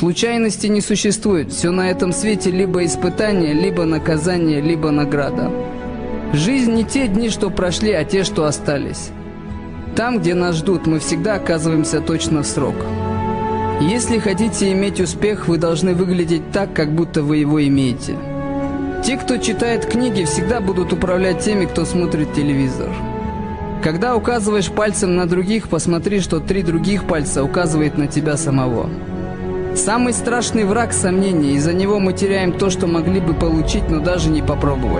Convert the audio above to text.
Случайности не существует. Все на этом свете либо испытание, либо наказание, либо награда. Жизнь не те дни, что прошли, а те, что остались. Там, где нас ждут, мы всегда оказываемся точно в срок. Если хотите иметь успех, вы должны выглядеть так, как будто вы его имеете. Те, кто читает книги, всегда будут управлять теми, кто смотрит телевизор. Когда указываешь пальцем на других, посмотри, что 3 других пальца указывает на тебя самого. Самый страшный враг – сомнение. Из-за него мы теряем то, что могли бы получить, но даже не попробовали.